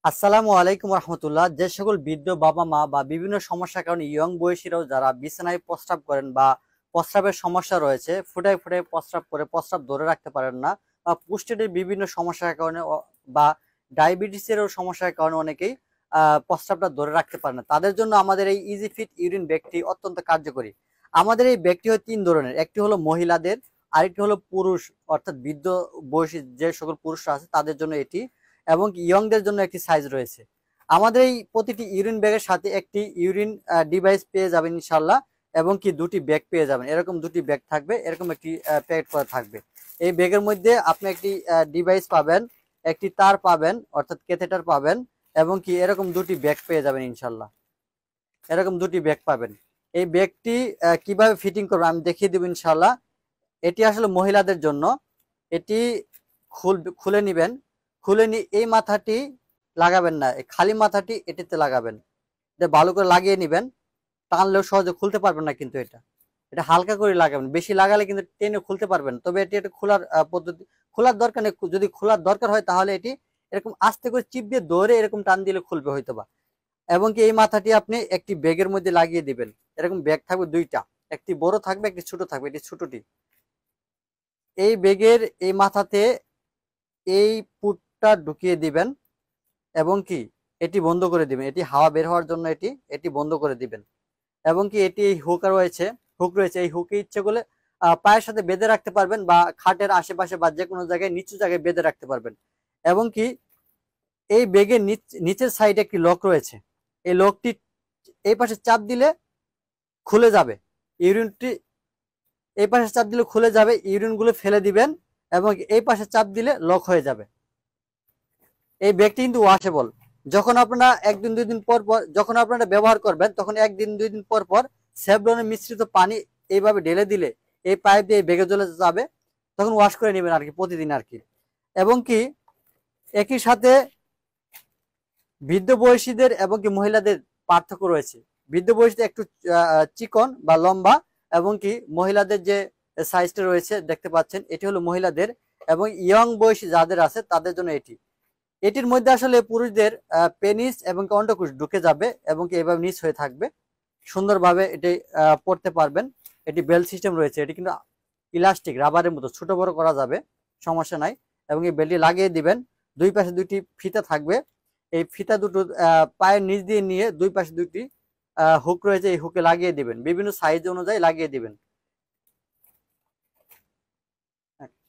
আসসালামু আলাইকুম রহমতুল্লাহ। যে সকল বৃদ্ধ বাবা মা বা বিভিন্ন সমস্যার কারণে ইয়ং বয়সীরাও যারা বিছানায় প্রস্রাব করেন বা প্রস্রাবের সমস্যা রয়েছে, ফুটায় ফুটায় প্রস্রাব করে প্রস্রাব ধরে রাখতে পারেন না, বা পুষ্টির বিভিন্ন সমস্যার কারণে বা ডায়াবেটিসেরও সমস্যার কারণে অনেকেই প্রস্রাবটা ধরে রাখতে পারে না, তাদের জন্য আমাদের এই ইজি ফিট ইউরিন ব্যাগটি অত্যন্ত কার্যকরী। আমাদের এই ব্যাগটি হয় তিন ধরনের, একটি হলো মহিলাদের, আরেকটি হলো পুরুষ, অর্থাৎ বৃদ্ধ বয়সী যে সকল পুরুষরা আছে তাদের জন্য এটি, এবং ইয়ংদের জন্য একটি সাইজ রয়েছে। আমাদের এই প্রতিটি ইউরিন ব্যাগের সাথে একটি ইউরিন ডিভাইস পেয়ে যাবেন ইনশাল্লাহ, এবং কি দুটি ব্যাগ পেয়ে যাবেন, এরকম দুটি ব্যাগ থাকবে, এরকম একটি প্যাকেট করা থাকবে। এই ব্যাগের মধ্যে আপনি একটি ডিভাইস পাবেন, একটি তার পাবেন অর্থাৎ ক্যাথেটার পাবেন, এবং কি এরকম দুটি ব্যাগ পেয়ে যাবেন ইনশাল্লাহ, এরকম দুটি ব্যাগ পাবেন। এই ব্যাগটি কিভাবে ফিটিং করবেন আমি দেখিয়ে দেবো ইনশাল্লাহ। এটি আসলে মহিলাদের জন্য। এটি খুলে নিবেন, খুলে নিয়ে এই মাথাটি লাগাবেন না, এই খালি মাথাটি এটিতে লাগাবেন, এটা ভালো করে লাগিয়ে নিবেন। টানলেও সহজে খুলতে পারবেন না, কিন্তু এটা এটা হালকা করে লাগাবেন, বেশি লাগালে কিন্তু টেনে খুলতে পারবেন। তবে এটি একটা খোলার পদ্ধতি, খোলার দরকার নেই। যদি খোলার দরকার হয় তাহলে এটি এরকম আস্তে করে চিপ দিয়ে ধরে এরকম টান দিলে খুলবে হয়তো বা। এবং কি এই মাথাটি আপনি একটি ব্যাগের মধ্যে লাগিয়ে দিবেন। এরকম ব্যাগ থাকবে দুইটা, একটি বড় থাকবে, একটি ছোট থাকবে, এটি ছোটটি। এই ব্যাগের এই মাথাতে এই পুটটা ঢুকিয়ে দিবেন, এবং কি এটি বন্ধ করে দিবেন, এটি হাওয়া বের হওয়ার জন্য এটি বন্ধ করে দিবেন। এবং কি এটি হুক রয়েছে, এই হুকে ইচ্ছে করলে পায়ের সাথে বেঁধে রাখতে পারবেন, বা খাটের আশেপাশে বা যে কোনো জায়গায় নিচু জায়গায় বেঁধে রাখতে পারবেন। এবং কি এই ব্যাগের নিচের সাইডে একটি লক রয়েছে, এই লকটি এই পাশে চাপ দিলে খুলে যাবে, ইউরিনটি এই পাশে চাপ দিলে খুলে যাবে, ইউরিন গুলো ফেলে দিবেন, এবং এই পাশে চাপ দিলে লক হয়ে যাবে। এই ব্যাগটি কিন্তু ওয়াশেবল। যখন আপনারা একদিন দুই দিন পর পর যখন আপনারা ব্যবহার করবেন, তখন একদিন দুই দিন পর পর স্যাভলনের মিশ্রিত পানি এইভাবে ঢেলে দিলে এই পাইপ দিয়ে বেগে চলে যাবে, তখন ওয়াশ করে নেবেন আর কি, প্রতিদিন আর কি। এবং কি একই সাথে বৃদ্ধ বয়সীদের এবং কি মহিলাদের পার্থক্য রয়েছে। বৃদ্ধ বয়সীদের একটু চিকন বা লম্বা, এবং কি মহিলাদের যে সাইজটা রয়েছে দেখতে পাচ্ছেন, এটি হলো মহিলাদের। এবং ইয়ং বয়সী যাদের আছে তাদের জন্য এটি। এটির মধ্যে আসলে পুরুষদের পেনিস এবং অন্ডকোষ ঢুকে যাবে, এবং কি এভাবে নিচ হয়ে থাকবে, সুন্দরভাবে এটি পড়তে পারবেন। এটি বেল্ট সিস্টেম রয়েছে, এটি কিন্তু ইলাস্টিক রাবারের মতো ছোট বড় করা যাবে, সমস্যা নাই। এবং এই বেল্টটি লাগিয়ে দিবেন, দুই পাশে দুইটি ফিতা থাকবে, এই ফিতা দুটো পায়ের নিচ দিয়ে নিয়ে দুই পাশে দুইটি হুক রয়েছে, এই হুকে লাগিয়ে দিবেন, বিভিন্ন সাইজ অনুযায়ী লাগিয়ে দিবেন।